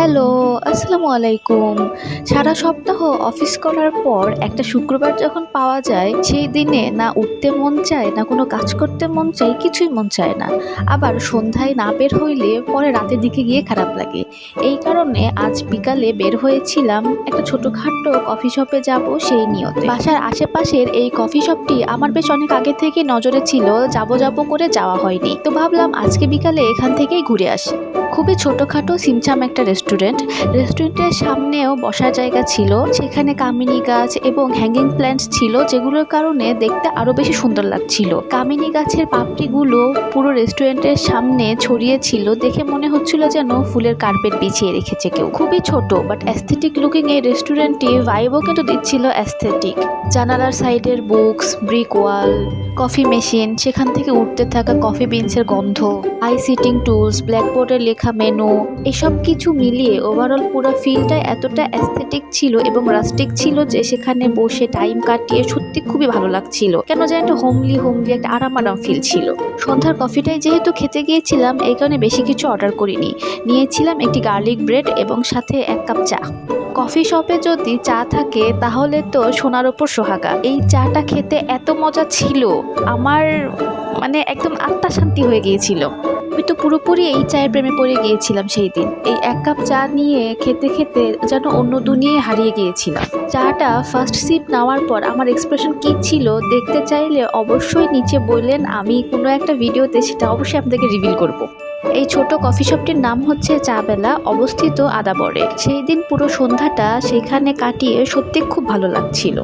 Hello, আসসালামু আলাইকুম। সারা সপ্তাহ অফিস করার পর একটা শুক্রবার যখন পাওয়া যায়, সেই দিনে না উঠতে মন চায়, না কোনো কাজ করতে মন চায়, কিছুই মন চায় না। আবার সন্ধ্যায় না বের হইলে পরে রাতের দিকে গিয়ে খারাপ লাগে। এই কারণে আজ বিকালে বের হয়েছিলাম একটা ছোটখাটো কফি শপে যাব সেই নিয়তে। বাসার আশেপাশের এই কফি শপটি আমার বেশ অনেক আগে থেকে নজরে ছিল, যাব করে যাওয়া হয়নি। তো ভাবলাম আজকে বিকালে এখান থেকেই ঘুরে আসি। খুবই ছোটখাটো সিমসাম একটা রেস্টুরেন্টের সামনেও বসার জায়গা ছিল, সেখানে কামিনী গাছ এবং হ্যাঙ্গিং প্ল্যান্টস ছিল, যেগুলোর কারণে দেখতে আরো বেশি সুন্দর লাগছিল। কামিনী গাছের পাপড়িগুলো পুরো রেস্টুরেন্টের সামনে ছড়িয়ে ছিল, দেখে মনে হচ্ছিল যেন ফুলের কার্পেট বিছিয়ে রেখেছে কেউ। খুবই ছোট বাট অ্যাস্থেটিক লুকিং এই রেস্টুরেন্টটি ভাইবও কিন্তু দিচ্ছিল অ্যাস্থেটিক। জানালার সাইডের বুকস, ব্রিক ওয়াল, কফি মেশিন, সেখান থেকে উঠতে থাকা কফি বিনসের গন্ধ, আই সিটিং টুলস, ব্ল্যাকবোর্ডে লেখা মেনু, এসব কিছু মিলিয়ে ওভারঅল পুরো ফিলটা এতটা অ্যাস্থেটিক ছিল এবং রাস্টিক ছিল যে সেখানে বসে টাইম কাটিয়ে সত্যি খুবই ভালো লাগছিল। কেন যেন একটা হোমলি একটা আরাম ফিল ছিল। সন্ধ্যার কফিটাই যেহেতু খেতে গিয়েছিলাম, এই কারণে বেশি কিছু অর্ডার করিনি। নিয়েছিলাম একটি গার্লিক ব্রেড এবং সাথে 1 কাপ চা। কফি শপে যদি চা থাকে তাহলে তো সোনার ওপর সোহাগা। এই চাটা খেতে এত মজা ছিল, আমার একদম আত্মা শান্তি হয়ে গিয়েছিল। আমি তো পুরোপুরি এই চায়ের প্রেমে পড়ে গিয়েছিলাম সেই দিন। এই 1 কাপ চা নিয়ে খেতে খেতে যেন অন্য দুনিয়ায় হারিয়ে গিয়েছিলাম। চাটা ফার্স্ট সিপ নেওয়ার পর আমার এক্সপ্রেশন কী ছিল দেখতে চাইলে অবশ্যই নিচে বললেন, আমি কোনো একটা ভিডিওতে সেটা অবশ্যই আপনাদেরকে রিভিল করব। এই ছোট কফি শপটির নাম হচ্ছে চা বেলা, অবস্থিত আদাবরে। সেই দিন পুরো সন্ধ্যাটা সেখানে কাটিয়ে সত্যি খুব ভালো লাগছিল।